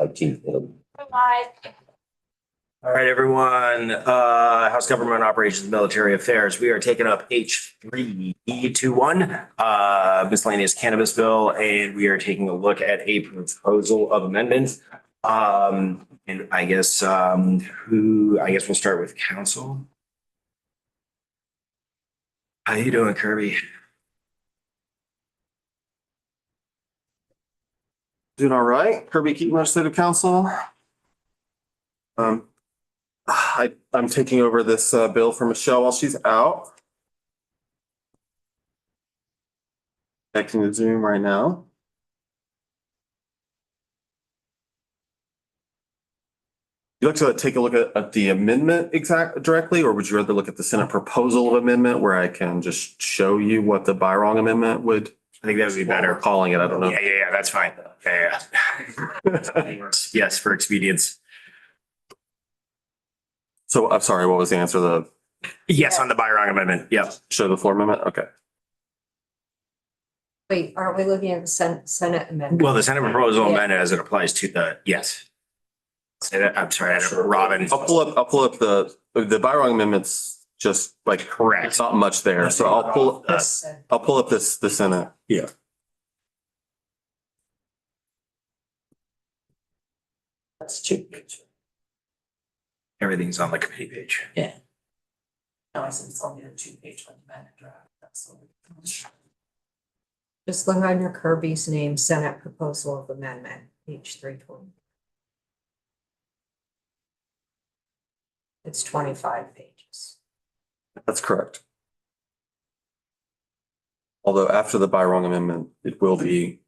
All right, everyone, House Government Operations, Military Affairs, we are taking up H3E21, miscellaneous cannabis bill, and we are taking a look at a proposal of amendment. And I guess, we'll start with council. How you doing, Kirby? Doing all right. Kirby Keaton, City Council. I'm taking over this bill for Michelle while she's out. Connecting to Zoom right now. You like to take a look at the amendment directly, or would you rather look at the Senate proposal of amendment where I can just show you what the Byrong amendment would? I think that would be better. Calling it, I don't know. Yeah, that's fine. Yeah. Yes, for expedience. So I'm sorry, what was the answer? Yes, on the Byrong amendment. Yep. Show the floor amendment? Okay. Wait, aren't we looking at the Senate amendment? Well, the Senate proposal amendment as it applies to the, yes. Say that, I'm sorry, Robin. I'll pull up the Byrong amendments, just like Correct. It's not much there. So I'll pull up the Senate. Yeah. That's 2 pages. Everything's on the committee page. Yeah. No, I said it's only a 2-page amendment draft. That's all. Just look under Kirby's name, Senate proposal of amendment, page 320. It's 25 pages. That's correct. Although after the Byrong amendment, the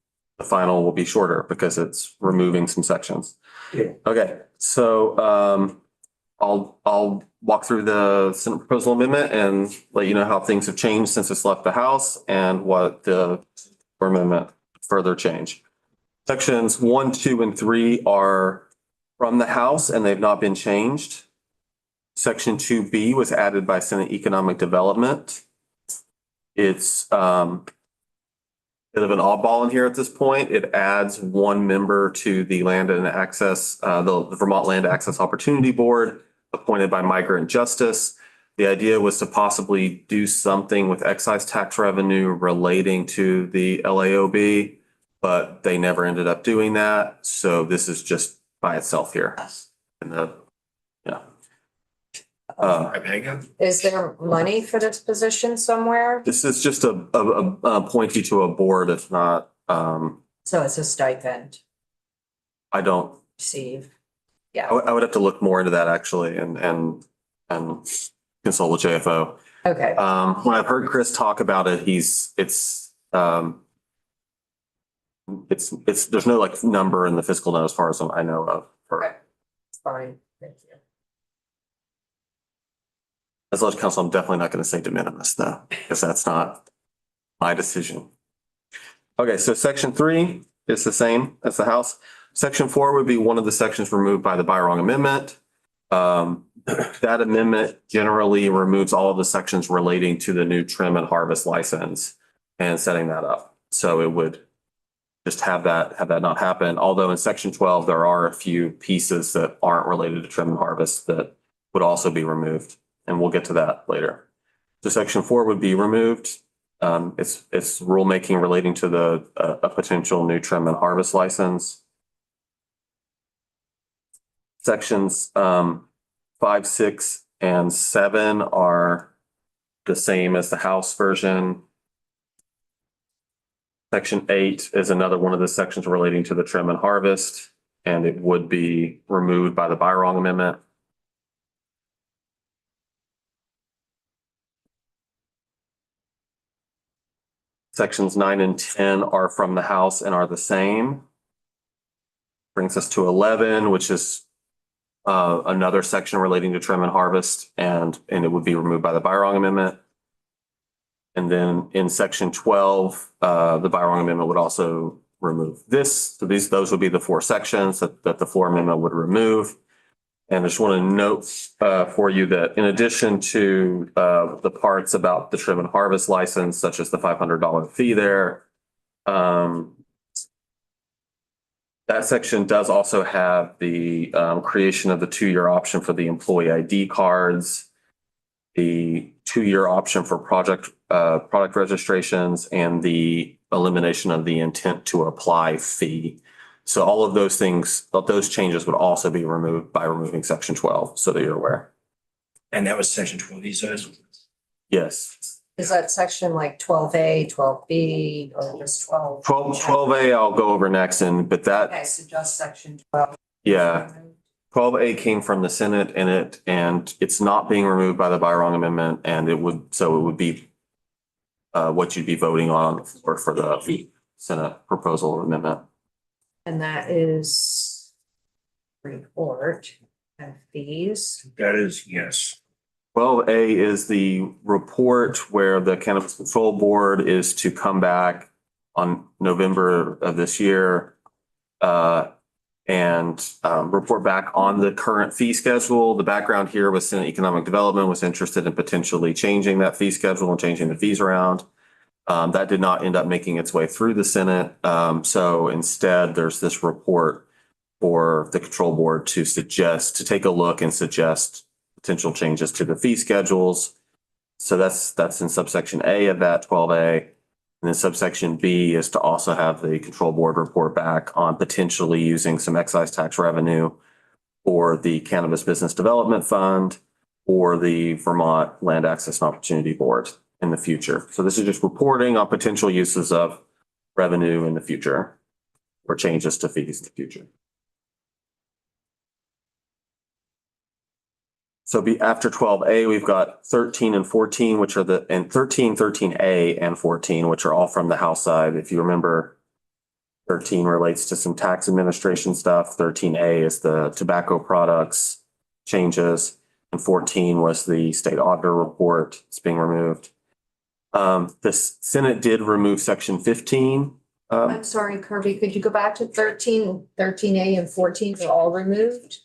final will be shorter because it's removing some sections. Yeah. Okay, so I'll walk through the Senate proposal amendment and let you know how things have changed since it's left the House and what the amendment further change. Sections 1, 2, and 3 are from the House and they've not been changed. Section 2B was added by Senate Economic Development. It's bit of an oddball in here at this point. It adds 1 member to the Land and Access, the Vermont Land Access Opportunity Board, appointed by Migrant Justice. The idea was to possibly do something with excise tax revenue relating to the LAOB, but they never ended up doing that. So this is just by itself here. Is there money for this position somewhere? This is just a appointee to a board. It's not, So it's a stipend I don't, receive. I would have to look more into that actually and consult with JFO. Okay, When I've heard Chris talk about it, there's no like number in the fiscal note as far as I know of. okay, it's fine, thank you. As Legislative Counsel, I'm definitely not going to say de minimis though, because that's not my decision. Okay, so section 3 is the same as the House. Section 4 would be one of the sections removed by the Byrong amendment. That amendment generally removes all of the sections relating to the new trim and harvest license and setting that up. So it would just have that not happen. Although in section 12, there are a few pieces that aren't related to trim and harvest that would also be removed. And we'll get to that later. So section 4 would be removed. It's rulemaking relating to a potential new trim and harvest license. Sections 5, 6, and 7 are the same as the House version. Section 8 is another one of the sections relating to the trim and harvest, and it would be removed by the Byrong amendment. Sections 9 and 10 are from the House and are the same. Brings us to 11, which is another section relating to trim and harvest, and it would be removed by the Byrong amendment. And then in section 12, the Byrong amendment would also remove this. So those would be the 4 sections that the floor amendment would remove. And I just want to note for you that in addition to the parts about the trim and harvest license, such as the $500 fee there, That section does also have the creation of the 2-year option for the employee ID cards, the 2-year option for product registrations, and the elimination of the intent to apply fee. So all of those things, those changes would also be removed by removing section 12, so that you're aware. And that was section 12, you said? Yes. Is that section like 12A, 12B, or just 12? 12A I'll go over next, but Okay, that, so just section 12. yeah. 12A came from the Senate and it's not being removed by the Byron Amendment, and it would be what you'd be voting on or for the Senate proposal amendment. And that is report and fees. That is, yes. 12A is the report where the Cannabis Control Board is to come back on November of this year and report back on the current fee schedule. The background here was Senate Economic Development was interested in potentially changing that fee schedule and changing the fees around. That did not end up making its way through the Senate. So instead, there's this report for the control board to take a look and suggest potential changes to the fee schedules. So that's in subsection A of that 12A. And then subsection B is to also have the control board report back on potentially using some excise tax revenue for the Cannabis Business Development Fund or the Vermont Land Access and Opportunity Board in the future. So this is just reporting on potential uses of revenue in the future or changes to fees in the future. So after 12A, we've got 13 and 14, which are 13A and 14, which are all from the House side. If you remember, 13 relates to some tax administration stuff. 13A is the tobacco products changes. And 14 was the state auditor report. It's being removed. The Senate did remove section 15. I'm sorry, Kirby, could you go back to 13, 13A and 14 are all removed?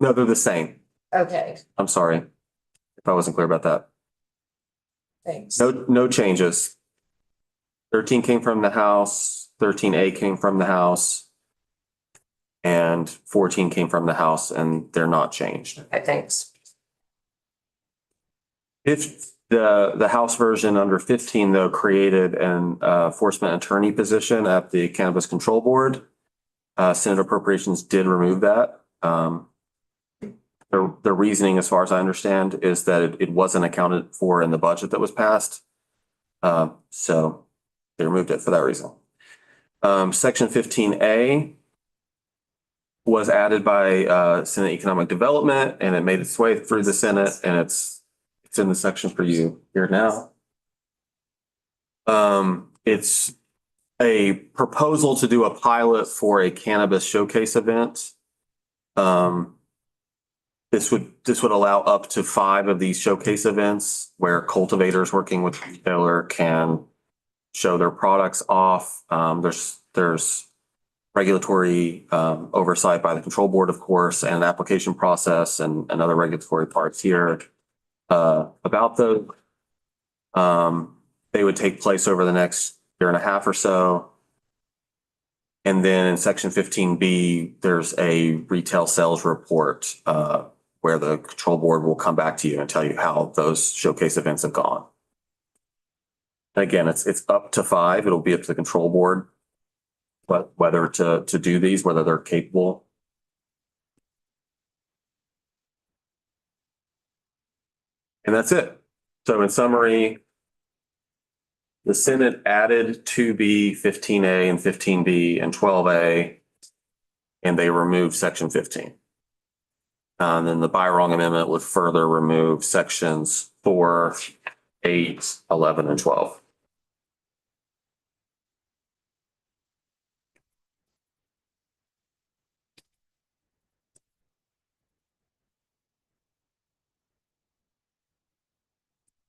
No, they're the same. Okay, I'm sorry if I wasn't clear about that. thanks. No changes. 13 came from the House, 13A came from the House, and 14 came from the House, and they're not changed. Okay, thanks. If the House version under 15, though, created an enforcement attorney position at the Cannabis Control Board, Senate Appropriations did remove that. The reasoning, as far as I understand, is that it wasn't accounted for in the budget that was passed. So they removed it for that reason. Section 15A was added by Senate Economic Development, and it made its way through the Senate, and it's in the section for you here now. It's a proposal to do a pilot for a cannabis showcase event. This would allow up to 5 of these showcase events where cultivators working with retailer can show their products off. There's regulatory oversight by the control board, of course, and application process and other regulatory parts here about those. They would take place over the next year and a half or so. And then in section 15B, there's a retail sales report where the control board will come back to you and tell you how those showcase events have gone. Again, it's up to 5. It'll be up to the control board, but whether to do these, whether they're capable. And that's it. So in summary, the Senate added 2B, 15A, and 15B and 12A, and they removed section 15. And then the Byron Amendment would further remove sections 4, 8, 11, and 12.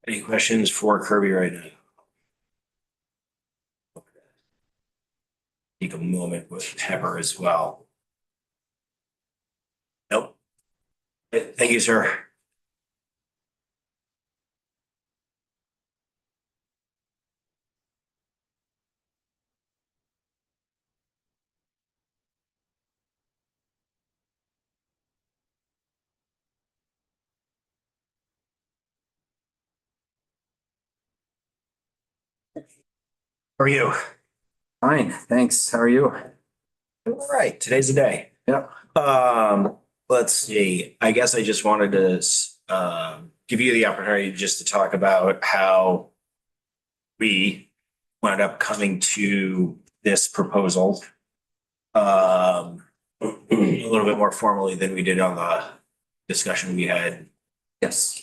Any questions for Kirby right now? Take a moment with Pepper as well. Nope. Thank you, sir. How are you? Fine, thanks. How are you? All right, today's the day. Yep. Let's see. I guess I just wanted to give you the opportunity just to talk about how we wound up coming to this proposal a little bit more formally than we did on the discussion we had Yes,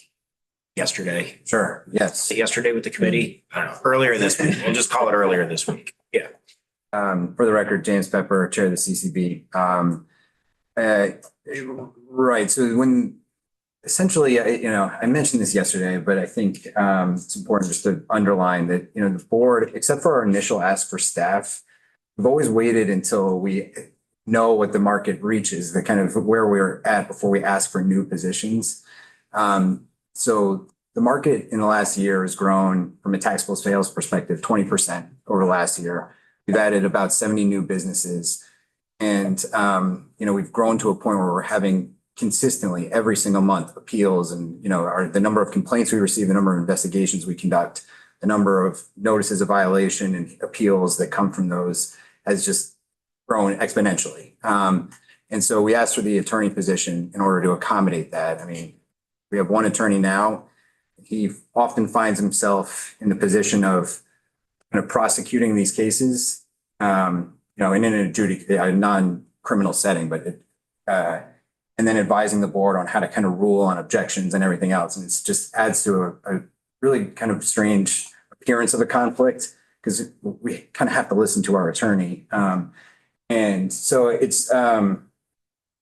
yesterday. sure. Yes. Yesterday with the committee, I don't know, earlier this week. We'll just call it earlier this week. Yeah. For the record, James Pepper, Chair of the CCB. Right, so when essentially, I mentioned this yesterday, but I think it's important just to underline that, the board, except for our initial ask for staff, we've always waited until we know what the market reaches, the kind of where we're at before we ask for new positions. So the market in the last year has grown from a taxable sales perspective, 20% over the last year. We've added about 70 new businesses. And, we've grown to a point where we're having consistently every single month appeals and, the number of complaints we receive, the number of investigations we conduct, the number of notices of violation and appeals that come from those has just grown exponentially. And so we asked for the attorney position in order to accommodate that. I mean, we have one attorney now. He often finds himself in the position of kind of prosecuting these cases, in a non-criminal setting, but and then advising the board on how to kind of rule on objections and everything else. And it just adds to a really kind of strange appearance of a conflict because we kind of have to listen to our attorney. And so it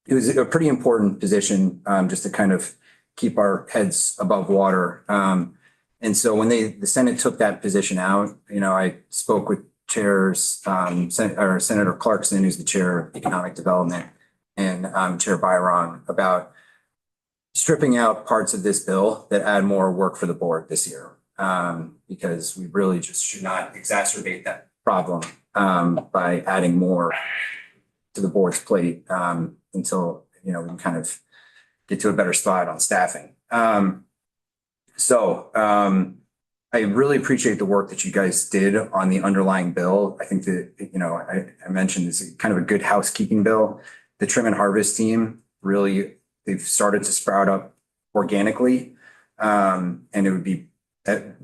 was a pretty important position just to kind of keep our heads above water. And so when the Senate took that position out, I spoke with chairs, Senator Clarkson, who's the chair of economic development, and Chair Byron about stripping out parts of this bill that add more work for the board this year. Because we really just should not exacerbate that problem by adding more to the board's plate until, we can kind of get to a better spot on staffing. I really appreciate the work that you guys did on the underlying bill. I think that, I mentioned this is kind of a good housekeeping bill. The trim and harvest team really, they've started to sprout up organically. And it would be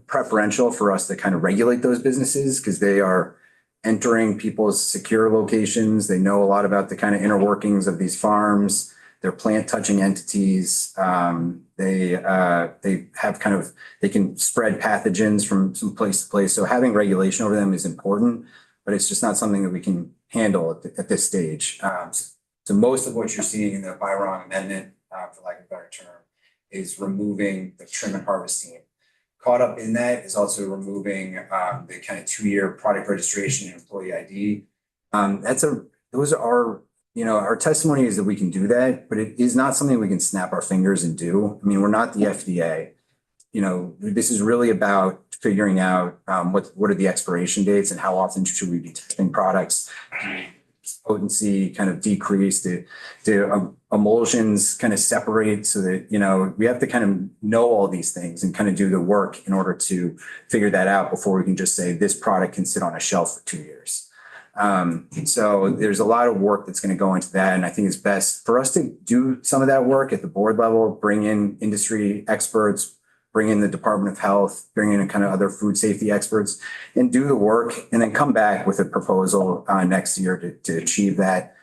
preferential for us to kind of regulate those businesses because they are entering people's secure locations. They know a lot about the kind of inner workings of these farms. They're plant touching entities. They have they can spread pathogens from place to place. So having regulation over them is important, but it's just not something that we can handle at this stage. So most of what you're seeing in the Byron amendment, for lack of a better term, is removing the trim and harvest team. Caught up in that is also removing the kind of 2-year product registration and employee ID. Those are our testimony is that we can do that, but it is not something we can snap our fingers and do. I mean, we're not the FDA. This is really about figuring out what are the expiration dates and how often should we be testing products. Potency kind of decrease, the emulsions kind of separate so that, we have to kind of know all these things and kind of do the work in order to figure that out before we can just say this product can sit on a shelf for 2 years. So there's a lot of work that's going to go into that. And I think it's best for us to do some of that work at the board level, bring in industry experts, bring in the Department of Health, bring in kind of other food safety experts and do the work and then come back with a proposal next year to achieve that.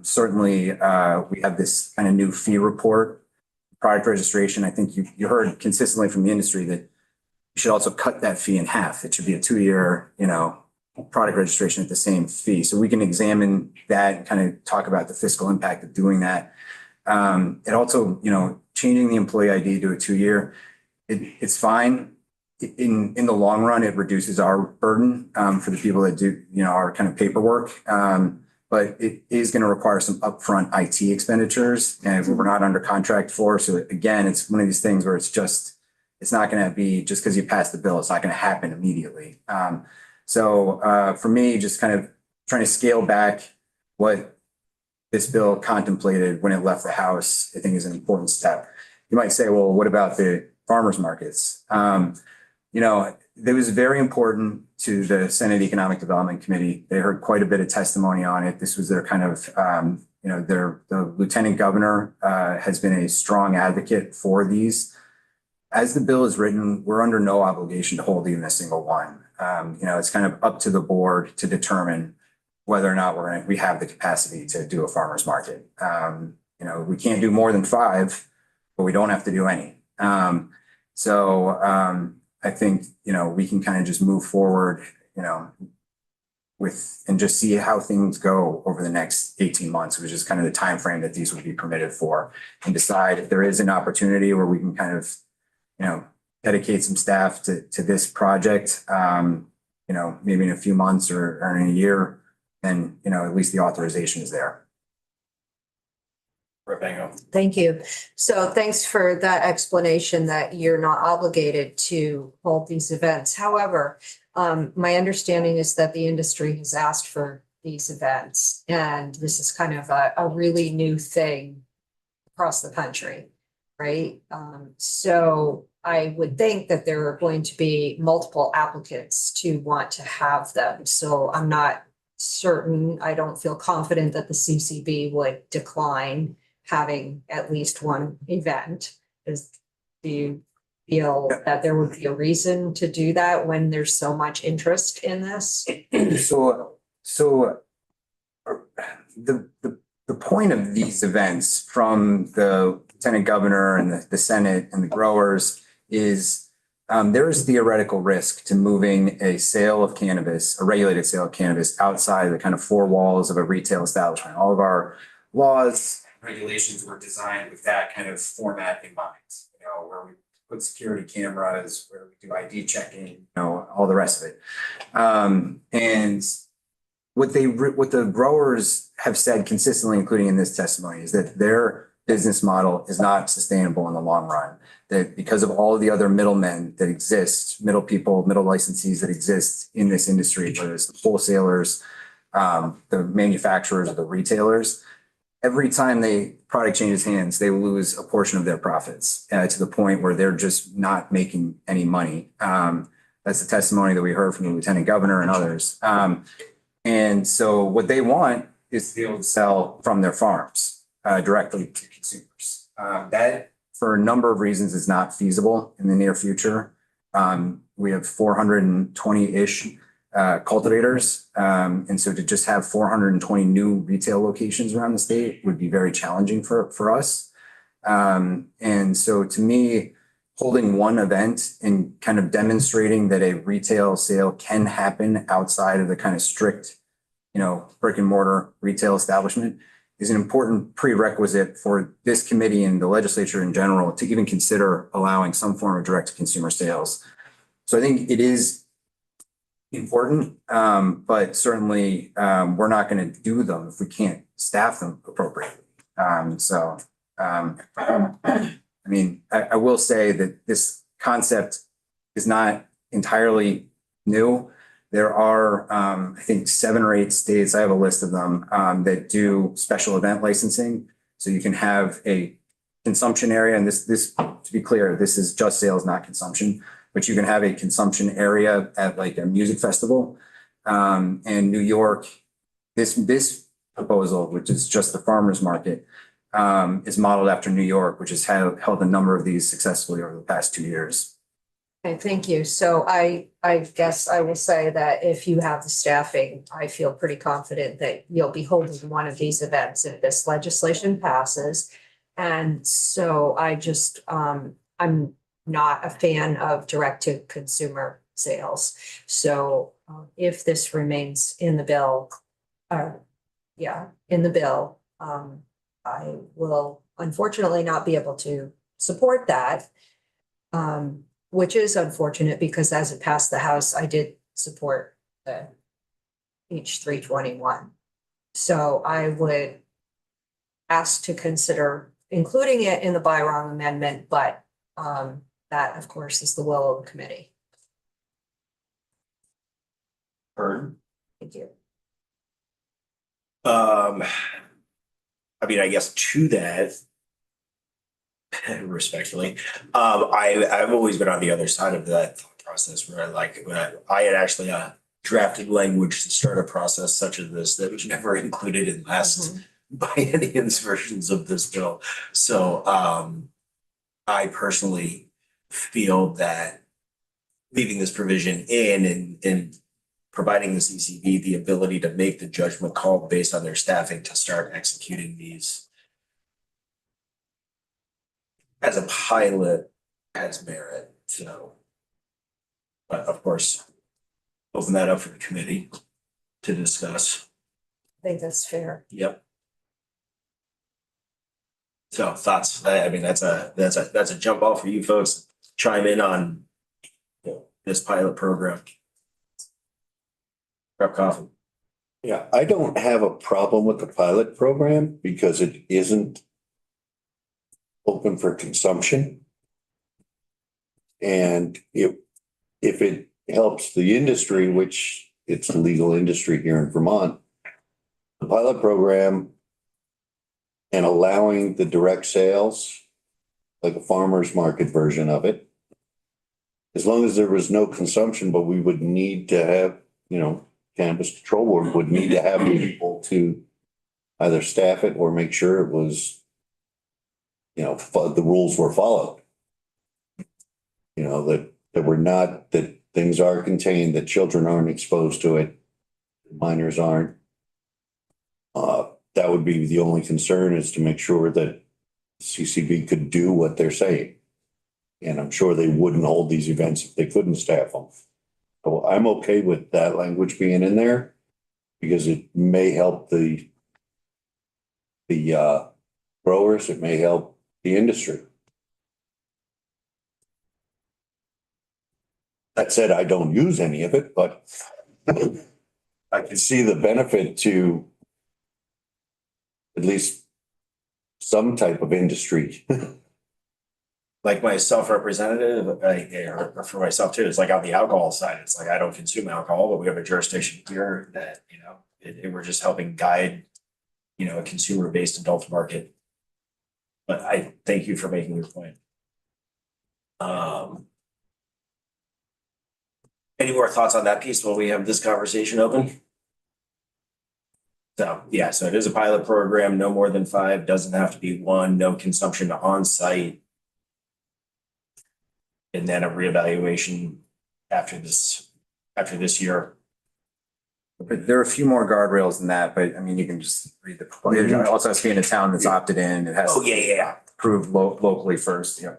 Certainly, we have this kind of new fee report, product registration. I think you heard consistently from the industry that you should also cut that fee in half. It should be a 2-year, product registration at the same fee. So we can examine that and kind of talk about the fiscal impact of doing that. It also, changing the employee ID to a 2-year, it's fine. In the long run, it reduces our burden for the people that do, our kind of paperwork. But it is going to require some upfront IT expenditures and we're not under contract for. So again, it's one of these things where it's not going to be just because you pass the bill, it's not going to happen immediately. So for me, just kind of trying to scale back what this bill contemplated when it left the House, I think is an important step. You might say, well, what about the farmers markets? you know, that was very important to the Senate Economic Development Committee. They heard quite a bit of testimony on it. This was their kind of, you know, the lieutenant governor has been a strong advocate for these. As the bill is written, we're under no obligation to hold even a single one. You know, it's kind of up to the board to determine whether or not we have the capacity to do a farmer's market. You know, we can't do more than 5, but we don't have to do any. I think, you know, we can kind of just move forward, you know, and just see how things go over the next 18 months, which is kind of the time frame that these would be permitted for, and decide if there is an opportunity where we can kind of, you know, dedicate some staff to this project, you know, maybe in a few months or in a year, then, you know, at least the authorization is there. Thank you. So thanks for that explanation that you're not obligated to hold these events. However, my understanding is that the industry has asked for these events, and this is kind of a really new thing across the country, right? So I would think that there are going to be multiple applicants to want to have them. So I'm not certain, I don't feel confident that the CCB would decline having at least one event. Do you feel that there would be a reason to do that when there's so much interest in this? So the point of these events from the lieutenant governor and the Senate and the growers is there is theoretical risk to moving a sale of cannabis, a regulated sale of cannabis, outside the kind of 4 walls of a retail establishment. All of our laws, regulations were designed with that kind of format in mind, you know, where we put security cameras, where we do ID checking, you know, all the rest of it. And what the growers have said consistently, including in this testimony, is that their business model is not sustainable in the long run. That because of all the other middlemen that exist, middle people, middle licensees that exist in this industry, whether it's the wholesalers, the manufacturers, or the retailers, every time product changes hands, they lose a portion of their profits to the point where they're just not making any money. That's the testimony that we heard from the lieutenant governor and others. And so what they want is to be able to sell from their farms directly to consumers. That, for a number of reasons, is not feasible in the near future. We have 420-ish cultivators. And so to just have 420 new retail locations around the state would be very challenging for us. And so to me, holding one event and kind of demonstrating that a retail sale can happen outside of the kind of strict, you know, brick and mortar retail establishment is an important prerequisite for this committee and the legislature in general to even consider allowing some form of direct to consumer sales. So I think it is important, but certainly we're not going to do them if we can't staff them appropriately. I mean, I will say that this concept is not entirely new. There are, I think, 7 or 8 states, I have a list of them, that do special event licensing. So you can have a consumption area, and this, to be clear, this is just sales, not consumption. But you can have a consumption area at like a music festival. And New York, this proposal, which is just the farmers market, is modeled after New York, which has held a number of these successfully over the past 2 years. Okay, thank you. So I guess I will say that if you have the staffing, I feel pretty confident that you'll be holding one of these events if this legislation passes. And so I just, I'm not a fan of direct to consumer sales. So if this remains in the bill, I will unfortunately not be able to support that, which is unfortunate because as it passed the House, I did support the H321. So I would ask to consider including it in the Byron amendment, but that, of course, is the will of the committee. Heard. Thank you. I mean, I guess to that, respectfully, I've always been on the other side of that thought process where I had actually drafted language to start a process such as this that was never included in last by any of these versions of this bill. So I personally feel that leaving this provision in and providing the CCB the ability to make the judgment call based on their staffing to start executing these as a pilot has merit. So, but of course, open that up for the committee to discuss. I think that's fair. Yep. So thoughts, I mean, that's a jump off for you folks. Chime in on, you know, this pilot program. Grab coffee. Yeah, I don't have a problem with the pilot program because it isn't open for consumption. And if it helps the industry, which it's a legal industry here in Vermont, the pilot program and allowing the direct sales, like a farmer's market version of it, as long as there was no consumption, but we would need to have, you know, Cannabis Control Board would need to have people to either staff it or make sure it was, you know, the rules were followed. You know, that we're not, that things are contained, that children aren't exposed to it, minors aren't. That would be the only concern, is to make sure that CCB could do what they're saying. And I'm sure they wouldn't hold these events if they couldn't staff them. So I'm okay with that language being in there because it may help the growers, it may help the industry. That said, I don't use any of it, but I can see the benefit to at least some type of industry. Like my self-representative, or for myself too, it's like on the alcohol side, it's like I don't consume alcohol, but we have a jurisdiction here that, you know, we're just helping guide, you know, a consumer-based adult market. But I thank you for making your point. Any more thoughts on that piece while we have this conversation open? So, yeah, so it is a pilot program, no more than 5, doesn't have to be 1, no consumption on site. And then a reevaluation after this year. But there are a few more guardrails than that, but I mean, you can just read the, it also has to be in a town that's opted in. It has Oh, to yeah. approved locally first, yeah.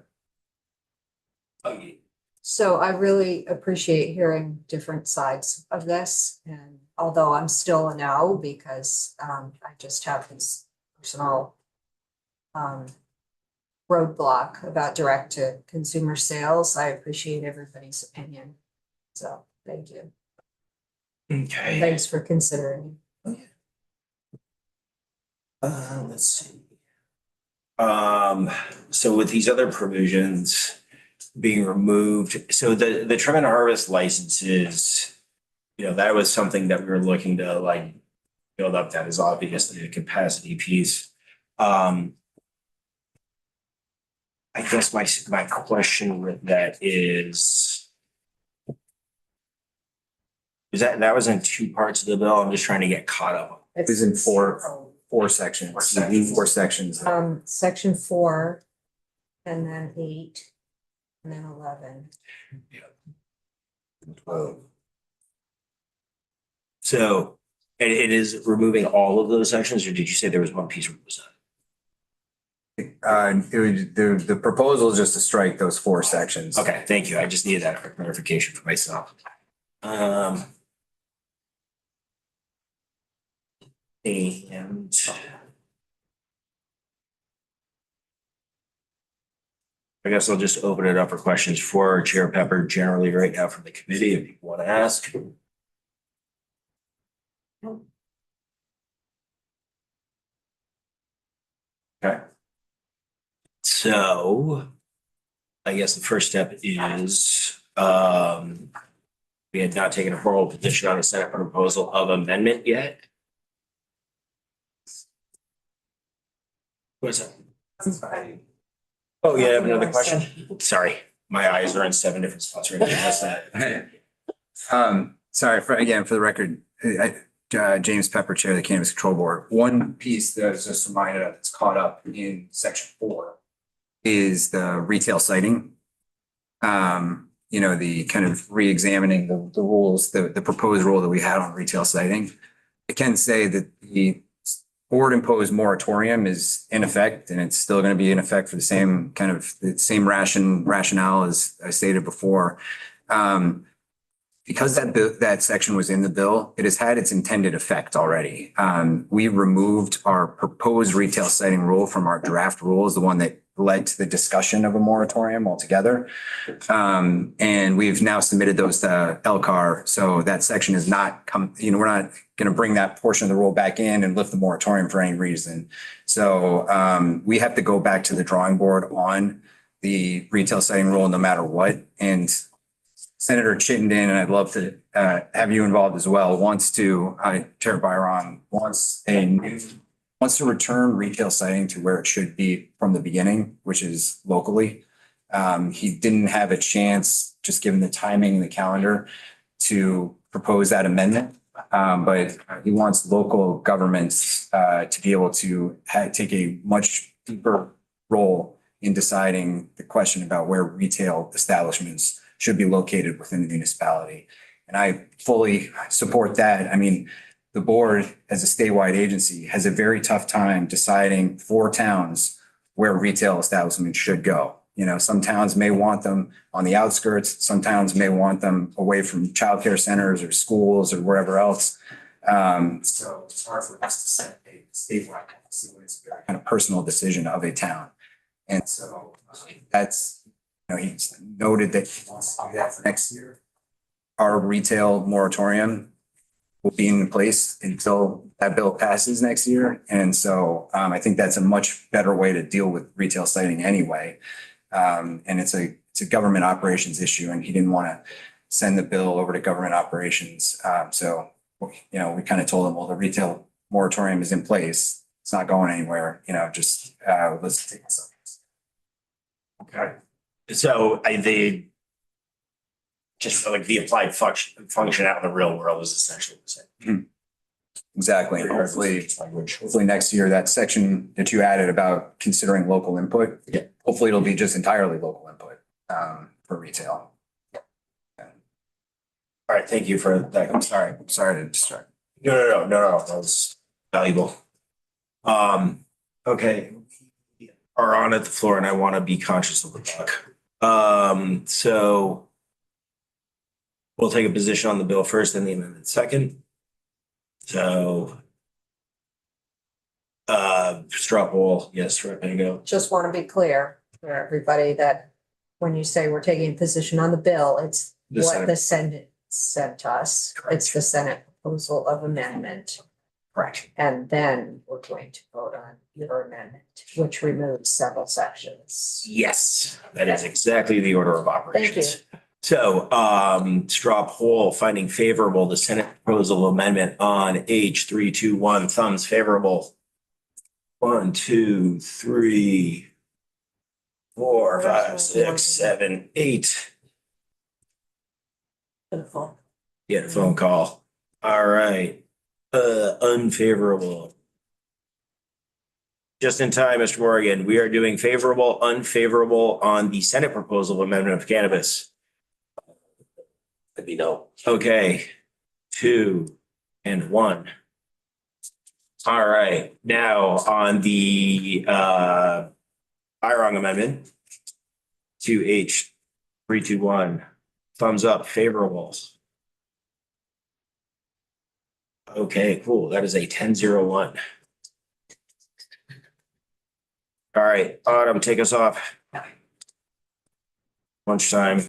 Oh, yeah. So I really appreciate hearing different sides of this, and although I'm still a no, because I just have this personal roadblock about direct to consumer sales, I appreciate everybody's opinion. So thank you. Okay. Thanks for considering. Let's see. So with these other provisions being removed, so the trim and harvest licenses, you know, that was something that we were looking to like build up. That is obviously a capacity piece. I guess my question with that is that was in 2 parts of the bill? I'm just trying to get caught up. It was in four sections. Four sections. Section 4, and then 8, and then 11. So it is removing all of those sections, or did you say there was one piece where it was The proposal is just to strike those 4 sections. okay, thank you. I just needed that for clarification for myself. And I guess I'll just open it up for questions for Chair Pepper generally right now from the committee if you want to ask. Okay. So I guess the first step is we had not taken a formal position on a Senate proposal of amendment yet. What is that? Oh, you have another question? Sorry. my eyes are in 7 different spots right now. Sorry, for the record, James Pepper, Chair of the Cannabis Control Board. One piece that I was just reminded of that's caught up in section 4 is the retail siting. The kind of re-examining the rules, the proposed rule that we had on retail siting. I can say that the board imposed moratorium is in effect, and it's still going to be in effect for the same rationale as I stated before. Because that section was in the bill, it has had its intended effect already. We removed our proposed retail siting rule from our draft rules, the one that led to the discussion of a moratorium altogether. And we've now submitted those to LCAR. So that section is not we're not going to bring that portion of the rule back in and lift the moratorium for any reason. So we have to go back to the drawing board on the retail siting rule no matter what. And Senator Chittenden, and I'd love to have you involved as well, Chair Byron wants to return retail siting to where it should be from the beginning, which is locally. He didn't have a chance, just given the timing and the calendar, to propose that amendment. But he wants local governments to be able to take a much deeper role in deciding the question about where retail establishments should be located within the municipality. And I fully support that. I mean, the board as a statewide agency has a very tough time deciding for towns where retail establishments should go. Some towns may want them on the outskirts. Some towns may want them away from childcare centers or schools or wherever else. So it's hard for us to set a statewide policy when it's a very kind of personal decision of a town. And so that's, he's noted that he wants to do that for next year. Our retail moratorium will be in place until that bill passes next year. And so I think that's a much better way to deal with retail siting anyway. And it's a government operations issue, and he didn't want to send the bill over to government operations. So we kind of told him, well, the retail moratorium is in place. It's not going anywhere, just let's take this up. Okay. So they just feel like the applied function out in the real world is essentially the same. Exactly. And hopefully next year, that section that you added about considering local input, hopefully it'll be just entirely local input for retail. All right. Thank you for that. I'm sorry to distract. No. That was valuable. Okay. We are on at the floor, and I want to be conscious of the clock. So we'll take a position on the bill first and the amendment second. So straw poll, yes, Rep. Pango. Just want to be clear for everybody that when you say we're taking a position on the bill, it's The what Senate. the Senate sent us. It's the Senate proposal of amendment. Correct. And then we're going to vote on your amendment, which removes several sections. Yes, that is exactly the order of operations. Thank you. So straw poll finding favorable the Senate proposal amendment on H 321, thumbs favorable. 1, 2, 3, 4, 5, 6, 7, 8. Beautiful. Get a phone call. All right. Unfavorable. Just in time, Mr. Morgan, we are doing favorable, unfavorable on the Senate proposal amendment of cannabis. Let me know. Okay, 2 and 1. All right, now on the IRONG amendment to H 321, thumbs up, favorable. Okay, cool. That is a 10-0-1. All right, Autumn, take us off. Lunchtime.